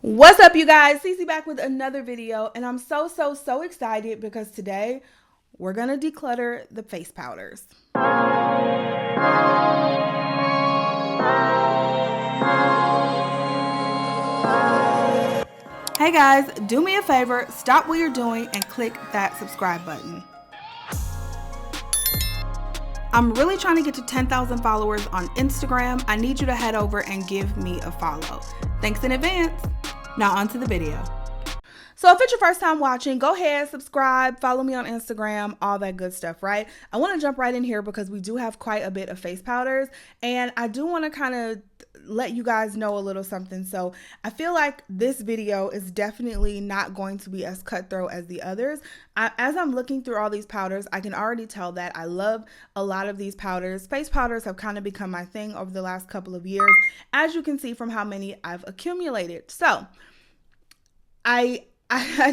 What's up, you guys? Cece back with another video, and I'm so excited because today we're gonna declutter the face powders. Hey guys, do me a favor, stop what you're doing and click that subscribe button. I'm really trying to get to 10,000 followers on Instagram. I need you to head over and give me a follow. Thanks in advance. Now on to the video. So if it's your first time watching, go ahead, subscribe, follow me on Instagram, all that good stuff, right? I want to jump right in here because we do have quite a bit of face powders, and I do want to kind of let you guys know a little something. So I feel like this video is definitely not going to be as cutthroat as the others. As I'm looking through all these powders, I can already tell that I love a lot of these powders. Face powders have kind of become my thing over the last couple of years, as you can see from how many I've accumulated. So I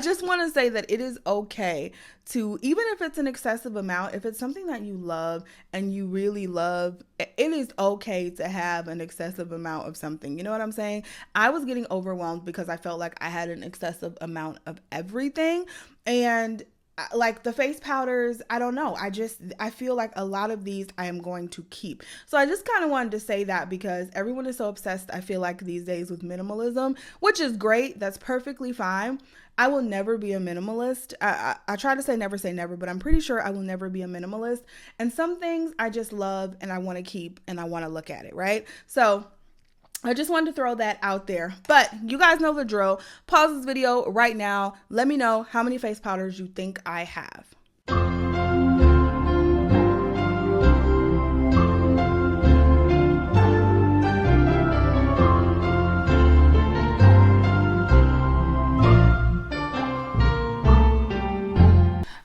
just want to say that it is okay to, even if it's an excessive amount, if it's something that you love and you really love, it is okay to have an excessive amount of something. You know what I'm saying? I was getting overwhelmed because I felt like I had an excessive amount of everything. And like the face powders, I don't know. I feel like a lot of these I am going to keep. So I just kind of wanted to say that because everyone is so obsessed, I feel like these days, with minimalism, which is great. That's perfectly fine. I will never be a minimalist. I try to say never, but I'm pretty sure I will never be a minimalist. And some things I just love and I want to keep and I want to look at it, right? So I just wanted to throw that out there. But you guys know the drill. Pause this video right now. Let me know how many face powders you think I have.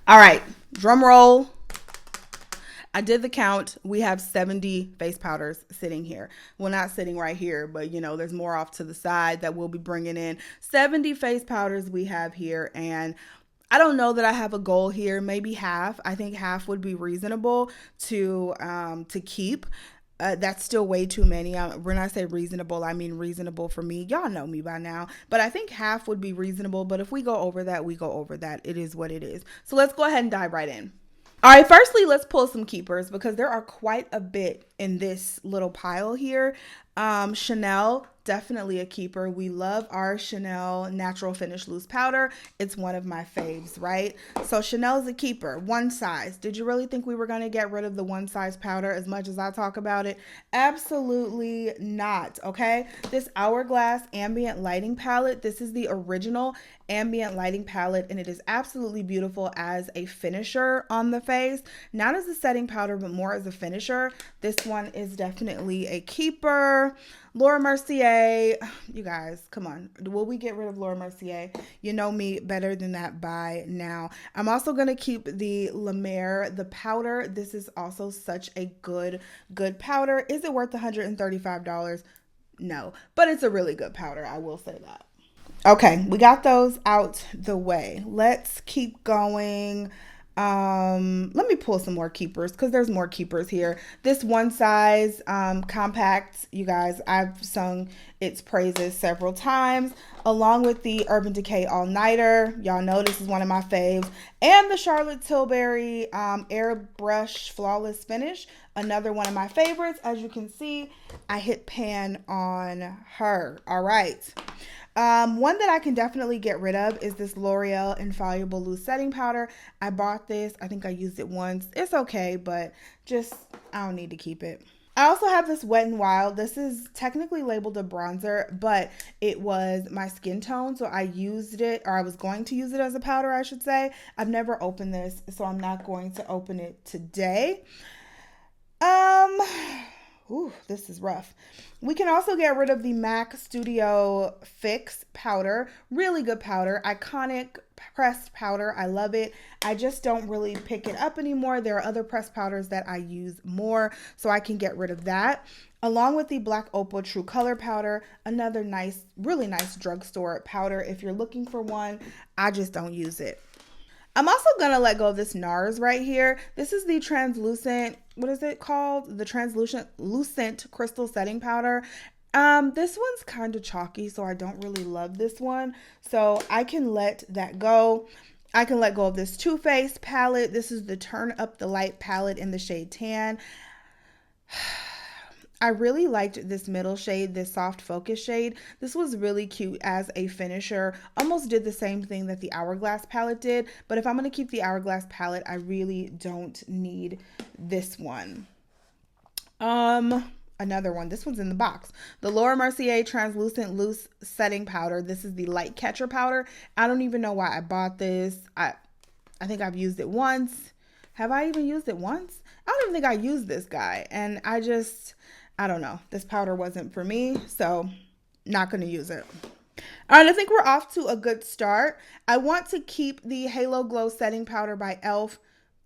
All right, drum roll. I did the count. We have 70 face powders sitting here. Well, not sitting right here, but you know, there's more off to the side that we'll be bringing in. 70 face powders we have here, and I don't know that I have a goal here. Maybe half. I think half would be reasonable to keep. That's still way too many. When I say reasonable, I mean reasonable for me. Y'all know me by now, but I think half would be reasonable. But if we go over that, we go over that. It is what it is. So let's go ahead and dive right in. All right, firstly, let's pull some keepers because there are quite a bit in this little pile here. Chanel, definitely a keeper. We love our Chanel Natural Finish Loose Powder. It's one of my faves, right? So Chanel is a keeper. One size. Did you really think we were going to get rid of the one size powder as much as I talk about it? Absolutely not, okay? This Hourglass Ambient Lighting Palette, this is the original Ambient Lighting Palette, and it is absolutely beautiful as a finisher on the face. Not as a setting powder, but more as a finisher. This one is definitely a keeper. Laura Mercier, you guys, come on. Will we get rid of Laura Mercier? You know me better than that by now. I'm also going to keep the Lemare, the powder. This is also such a good powder. Is it worth $135? No, but it's a really good powder. I will say that. Okay, we got those out the way. Let's keep going. Let me pull some more keepers because there's more keepers here. This one size compact, you guys, I've sung its praises several times, along with the Urban Decay All-Nighter. Y'all know this is one of my faves. And the Charlotte Tilbury Airbrush Flawless Finish, another one of my favorites. As you can see, I hit pan on her. All right. One that I can definitely get rid of is this L'Oreal Infallible Loose Setting Powder. I bought this. I think I used it once. It's okay, but just, I don't need to keep it. I also have this Wet n Wild. This is technically labeled a bronzer, but it was my skin tone, so I used it, or I was going to use it as a powder, I should say. I've never opened this, so I'm not going to open it today. Ooh, this is rough. We can also get rid of the MAC Studio Fix powder. Really good powder. Iconic pressed powder. I love it. I just don't really pick it up anymore. There are other pressed powders that I use more, so I can get rid of that. Along with the Black Opal True Color powder, another nice, really nice drugstore powder. If you're looking for one, I just don't use it. I'm also going to let go of this NARS right here. This is the translucent, what is it called? The translucent crystal setting powder. This one's kind of chalky, so I don't really love this one. So I can let that go. I can let go of this Too Faced palette. This is the Turn Up the Light palette in the shade Tan. I really liked this middle shade, this soft focus shade. This was really cute as a finisher. Almost did the same thing that the Hourglass palette did, but if I'm going to keep the Hourglass palette, I really don't need this one. Another one. This one's in the box. The Laura Mercier Translucent Loose Setting Powder. This is the Light Catcher powder. I don't even know why I bought this. I think I've used it once. Have I even used it once? I don't even think I used this guy, and I don't know. This powder wasn't for me, so not going to use it. All right, I think we're off to a good start. I want to keep the Halo Glow Setting Powder by e.l.f.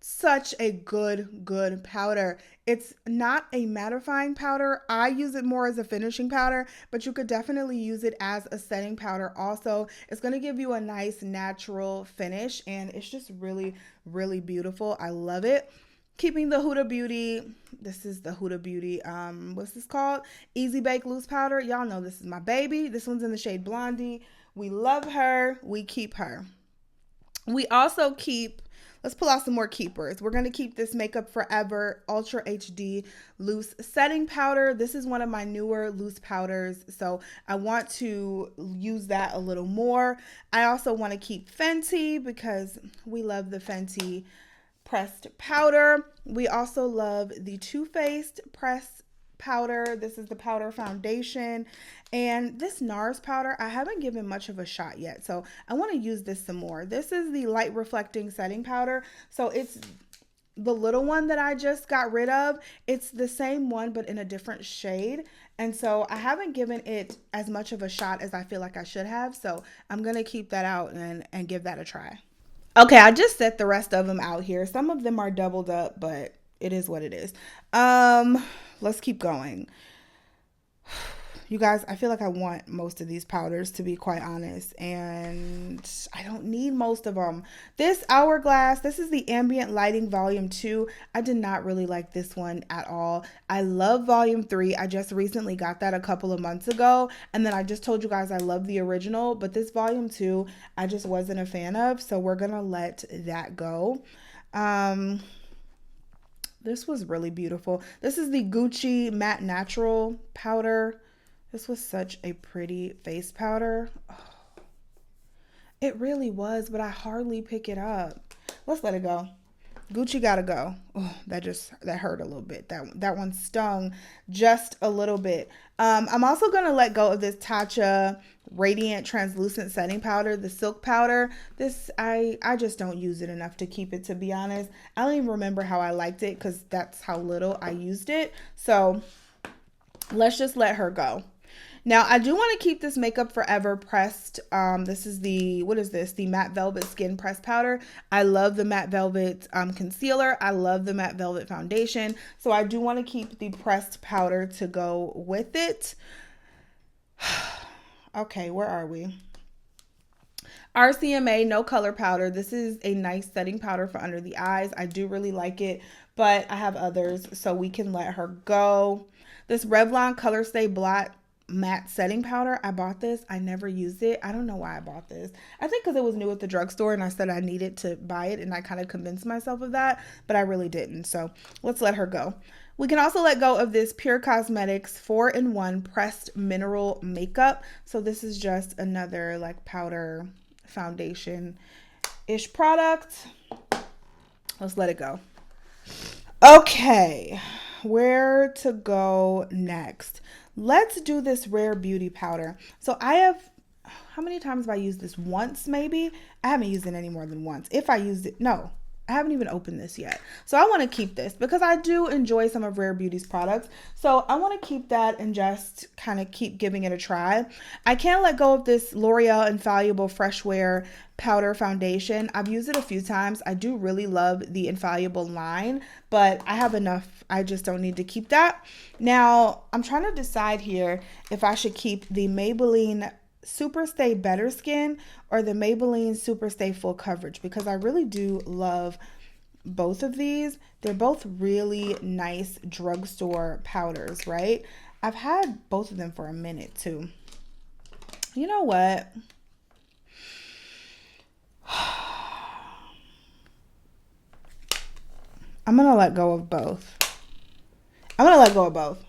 Such a good powder. It's not a mattifying powder. I use it more as a finishing powder, but you could definitely use it as a setting powder also. It's going to give you a nice natural finish, and it's just really, really beautiful. I love it. Keeping the Huda Beauty, this is the Huda Beauty, what's this called? Easy Bake Loose Powder. Y'all know this is my baby. This one's in the shade Blondie. We love her. We keep her. We also keep, let's pull out some more keepers. We're going to keep this Makeup Forever Ultra HD Loose Setting Powder. This is one of my newer loose powders, so I want to use that a little more. I also want to keep Fenty because we love the Fenty pressed powder. We also love the Too Faced pressed powder. This is the powder foundation, and this NARS powder I haven't given much of a shot yet, so I want to use this some more. This is the light reflecting setting powder, so it's the little one that I just got rid of. It's the same one but in a different shade, and so I haven't given it as much of a shot as I feel like I should have, so I'm gonna keep that out and give that a try. Okay, I just set the rest of them out here. Some of them are doubled up, but it is what it is. Let's keep going. You guys, I feel like I want most of these powders, to be quite honest, and I don't need most of them. This Hourglass, this is the Ambient Lighting Volume 2. I did not really like this one at all. I love Volume 3. I just recently got that a couple of months ago, and then I just told you guys I love the original, but this Volume 2, I just wasn't a fan of, so we're gonna let that go. This was really beautiful. This is the Gucci Matte Natural Powder. This was such a pretty face powder. Oh, it really was, but I hardly pick it up. Let's let it go. Gucci gotta go. Oh, that hurt a little bit. That one stung just a little bit. I'm also gonna let go of this Tatcha Radiant Translucent Setting Powder, the Silk Powder. This, I just don't use it enough to keep it, to be honest. I don't even remember how I liked it because that's how little I used it. So let's just let her go. Now, I do want to keep this Makeup Forever pressed. This is the, what is this? The Matte Velvet Skin Press Powder. I love the Matte Velvet concealer. I love the Matte Velvet foundation. So I do want to keep the pressed powder to go with it. Okay, where are we? RCMA No Color Powder. This is a nice setting powder for under the eyes. I do really like it, but I have others, so we can let her go. This Revlon Colorstay Blot Matte Setting Powder. I bought this. I never used it. I don't know why I bought this. I think because it was new at the drugstore and I said I needed to buy it, and I kind of convinced myself of that, but I really didn't. So let's let her go. We can also let go of this Pure Cosmetics 4-in-1 Pressed Mineral Makeup. So this is just another like powder foundation-ish product. Let's let it go. Okay, where to go next? Let's do this Rare Beauty powder. So I have, how many times have I used this? Once maybe? I haven't used it any more than once. If I used it, no, I haven't even opened this yet. So I want to keep this because I do enjoy some of Rare Beauty's products. So I want to keep that and just kind of keep giving it a try. I can't let go of this L'Oreal Infallible Fresh Wear Powder Foundation. I've used it a few times. I do really love the Infallible line, but I have enough. I just don't need to keep that. Now, I'm trying to decide here if I should keep the Maybelline Superstay Better Skin or the Maybelline Superstay Full Coverage, because I really do love both of these. They're both really nice drugstore powders, right? I've had both of them for a minute too. You know what? I'm going to let go of both. I'm going to let go of both.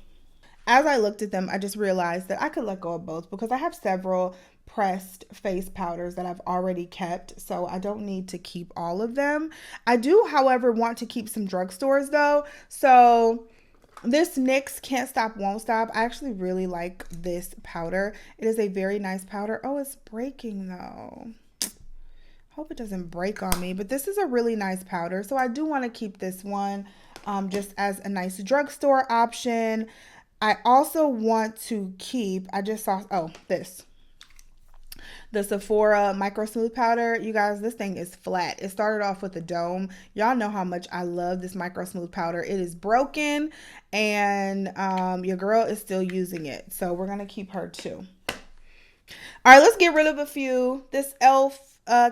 As I looked at them, I just realized that I could let go of both because I have several pressed face powders that I've already kept, so I don't need to keep all of them. I do, however, want to keep some drugstores though. So this NYX Can't Stop Won't Stop, I actually really like this powder. It is a very nice powder. Oh, it's breaking though. Hope it doesn't break on me, but this is a really nice powder, so I do want to keep this one just as a nice drugstore option. I also want to keep, I just saw, oh, the Sephora Micro Smooth Powder. You guys, this thing is flat. It started off with a dome. Y'all know how much I love this Micro Smooth Powder. It is broken, and your girl is still using it. So we're going to keep her too. All right, let's get rid of a few. This e.l.f.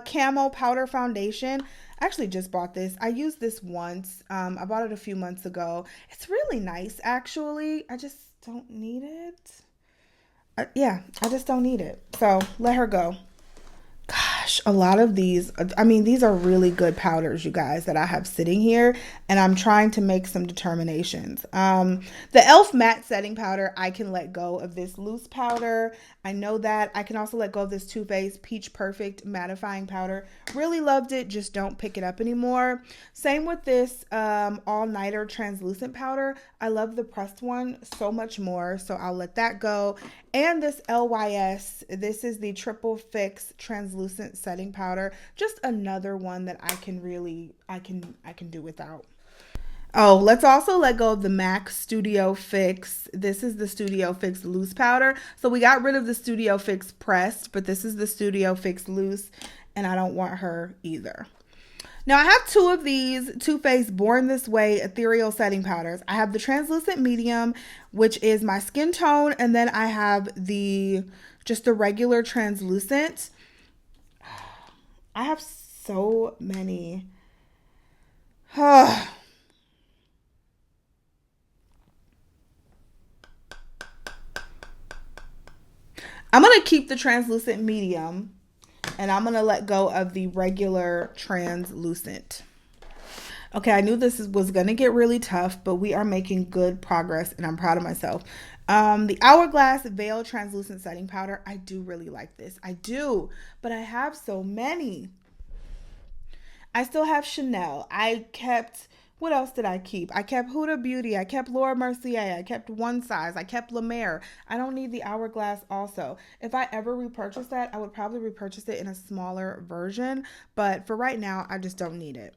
Camo Powder Foundation. I actually just bought this. I used this once. I bought it a few months ago. It's really nice, actually. I just don't need it. Yeah, I just don't need it. So let her go. Gosh, a lot of these, I mean, these are really good powders, you guys, that I have sitting here, and I'm trying to make some determinations. The e.l.f. Matte Setting Powder, I can let go of this loose powder. I know that. I can also let go of this Too Faced Peach Perfect Mattifying Powder. Really loved it, just don't pick it up anymore. Same with this All Nighter Translucent Powder. I love the pressed one so much more, so I'll let that go. And this LYS, this is the Triple Fix Translucent Setting Powder. Just another one that I can really, I can do without. Oh, let's also let go of the MAC Studio Fix. This is the Studio Fix Loose Powder. So we got rid of the Studio Fix Pressed, but this is the Studio Fix Loose, and I don't want her either. Now, I have two of these Too Faced Born This Way Ethereal Setting Powders. I have the Translucent Medium, which is my skin tone, and then I have just the regular Translucent. I have so many. I'm going to keep the Translucent Medium. And I'm going to let go of the regular Translucent. Okay, I knew this was going to get really tough, but we are making good progress, and I'm proud of myself. The Hourglass Veil Translucent Setting Powder. I do really like this. I do, but I have so many. I still have Chanel. I kept... What else did I keep? I kept Huda Beauty. I kept Laura Mercier. I kept One Size. I kept Lemare. I don't need the Hourglass also. If I ever repurchase that, I would probably repurchase it in a smaller version. But for right now, I just don't need it.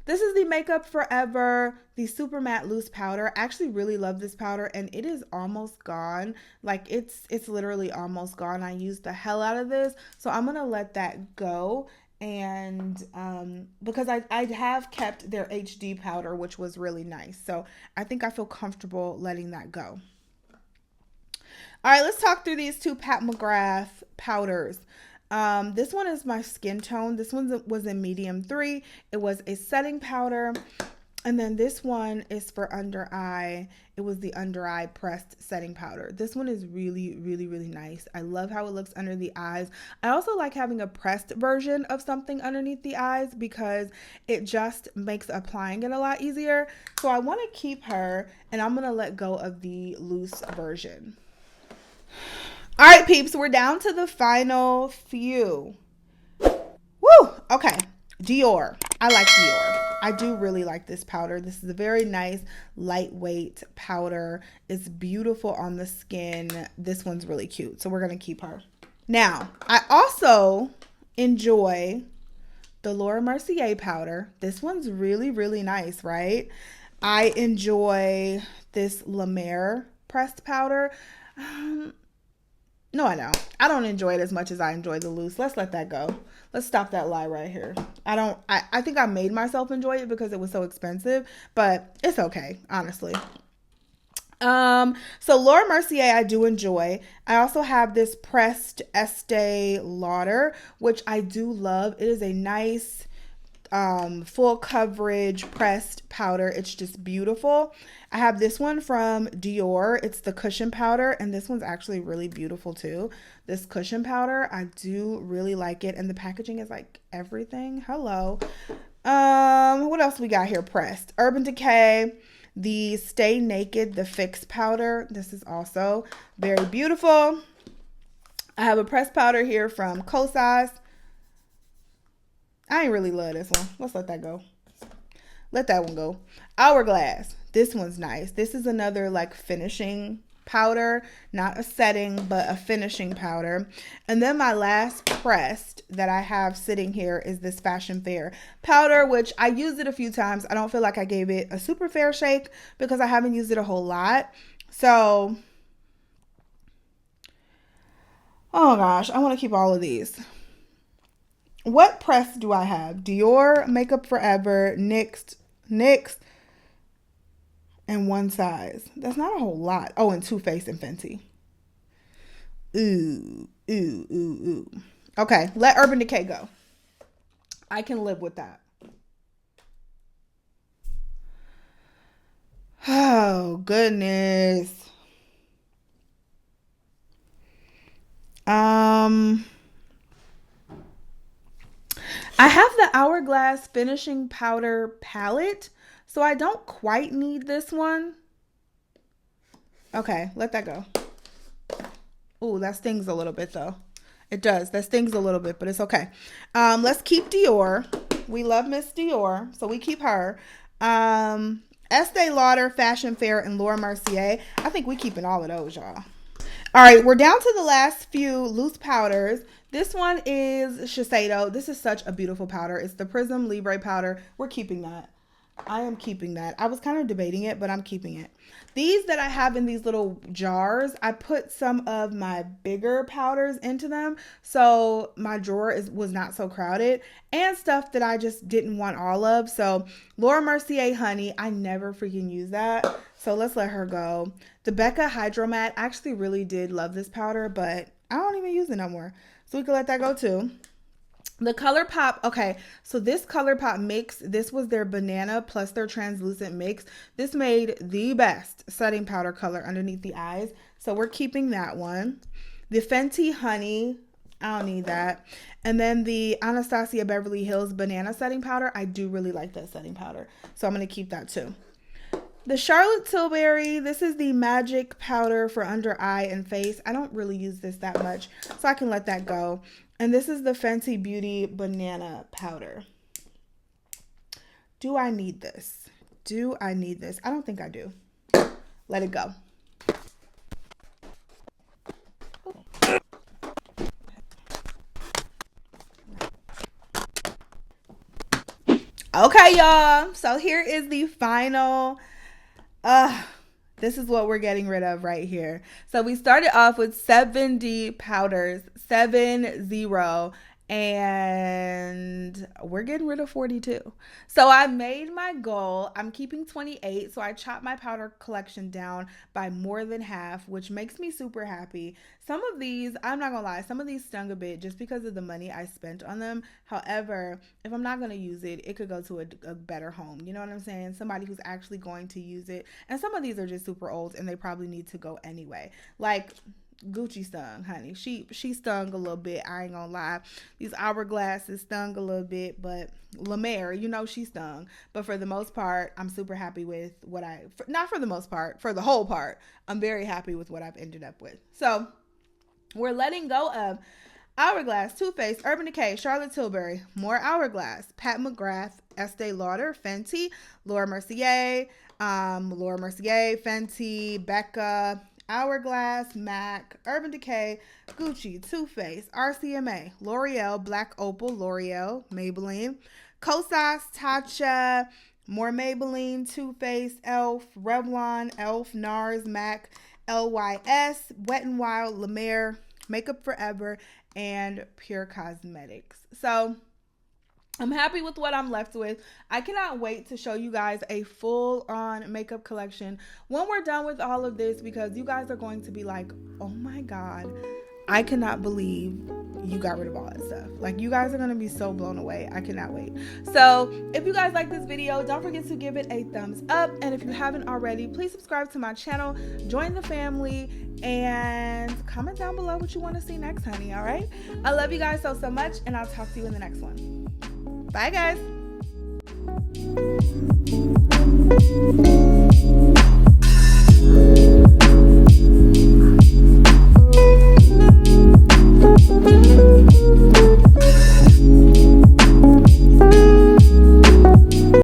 This is the Makeup Forever, the Super Matte Loose Powder. I actually really love this powder, and it is almost gone. Like, it's literally almost gone. I used the hell out of this. So I'm going to let that go. And because I have kept their HD powder, which was really nice. So I think I feel comfortable letting that go. All right, let's talk through these two Pat McGrath powders. This one is my skin tone. This one was in medium 3. It was a setting powder. And then this one is for under eye. It was the under eye pressed setting powder. This one is really, really, really nice. I love how it looks under the eyes. I also like having a pressed version of something underneath the eyes because it just makes applying it a lot easier. So I want to keep her, and I'm going to let go of the loose version. All right, peeps, we're down to the final few. Woo! Okay, Dior. I like Dior. I do really like this powder. This is a very nice, lightweight powder. It's beautiful on the skin. This one's really cute, so we're going to keep her. Now, I also enjoy the Laura Mercier powder. This one's really, really nice, right? I enjoy this Lemare pressed powder. No, I don't. I don't enjoy it as much as I enjoy the loose. Let's let that go. Let's stop that lie right here. I think I made myself enjoy it because it was so expensive, but it's okay, honestly. So Laura Mercier, I do enjoy. I also have this pressed Estee Lauder, which I do love. It is a nice, full coverage pressed powder. It's just beautiful. I have this one from Dior. It's the cushion powder, and this one's actually really beautiful too. This cushion powder, I do really like it, and the packaging is like everything. Hello. What else we got here? Pressed Urban Decay, the Stay Naked, the Fix powder. This is also very beautiful. I have a pressed powder here from Kosas. I ain't really love this one. Let's let that go. Let that one go. Hourglass. This one's nice. This is another like finishing powder, not a setting, but a finishing powder. And then my last pressed that I have sitting here is this Fashion Fair powder, which I used it a few times. I don't feel like I gave it a super fair shake because I haven't used it a whole lot. So, oh gosh, I want to keep all of these. What press do I have? Dior, Makeup Forever, NYX, and one size. That's not a whole lot. Oh, and Too Faced and Fenty. Ooh. Okay, let Urban Decay go. I can live with that. Oh, goodness. I have the Hourglass finishing powder palette, so I don't quite need this one. Okay, let that go. Ooh, that stings a little bit though. It does. That stings a little bit, but it's okay. Let's keep Dior. We love Miss Dior, so we keep her. Estee Lauder, Fashion Fair, and Laura Mercier. I think we keeping all of those, y'all. All right, we're down to the last few loose powders. This one is Shiseido. This is such a beautiful powder. It's the Prism Libre powder. We're keeping that. I am keeping that. I was kind of debating it, but I'm keeping it. These that I have in these little jars, I put some of my bigger powders into them, so my drawer was not so crowded, and stuff that I just didn't want all of. So Laura Mercier Honey, I never freaking use that, so let's let her go. The Becca Hydromat, I actually really did love this powder, but I don't even use it no more, so we can let that go too. The ColourPop, okay, so this ColourPop mix, this was their banana plus their translucent mix. This made the best setting powder color underneath the eyes, so we're keeping that one. The Fenty Honey, I don't need that. And then the Anastasia Beverly Hills banana setting powder, I do really like that setting powder, so I'm going to keep that too. The Charlotte Tilbury, this is the magic powder for under eye and face. I don't really use this that much, so I can let that go. And this is the Fenty Beauty banana powder. Do I need this? Do I need this? I don't think I do. Let it go. Okay, y'all. So here is the final. This is what we're getting rid of right here. So we started off with 70 powders, 70, and we're getting rid of 42. So I made my goal. I'm keeping 28. So I chopped my powder collection down by more than half, which makes me super happy. Some of these, I'm not gonna lie, some of these stung a bit just because of the money I spent on them. However, if I'm not gonna use it, it could go to a better home. You know what I'm saying? Somebody who's actually going to use it. And some of these are just super old and they probably need to go anyway. Like Gucci stung, honey. She stung a little bit. I ain't gonna lie. These Hourglasses stung a little bit, but Lemare, you know, she stung. But for the most part, I'm super happy with what not for the most part, for the whole part, I'm very happy with what I've ended up with. So we're letting go of Hourglass, Too Faced, Urban Decay, Charlotte Tilbury, more Hourglass, Pat McGrath, Estee Lauder, Fenty, Laura Mercier, Fenty, Becca, Hourglass, MAC, Urban Decay, Gucci, Too Faced, RCMA, L'Oreal, Black Opal, L'Oreal, Maybelline, Kosas, Tatcha, more Maybelline, Too Faced, ELF, Revlon, ELF, NARS, MAC, LYS, Wet n Wild, La Mer, Makeup Forever, and Pure Cosmetics. So I'm happy with what I'm left with. I cannot wait to show you guys a full-on makeup collection when we're done with all of this, because you guys are going to be like, oh my God, I cannot believe you got rid of all that stuff. Like, you guys are going to be so blown away. I cannot wait. So if you guys like this video, don't forget to give it a thumbs up. And if you haven't already, please subscribe to my channel, join the family, and comment down below what you want to see next, honey. All right. I love you guys so much, and I'll talk to you in the next one. Bye, guys.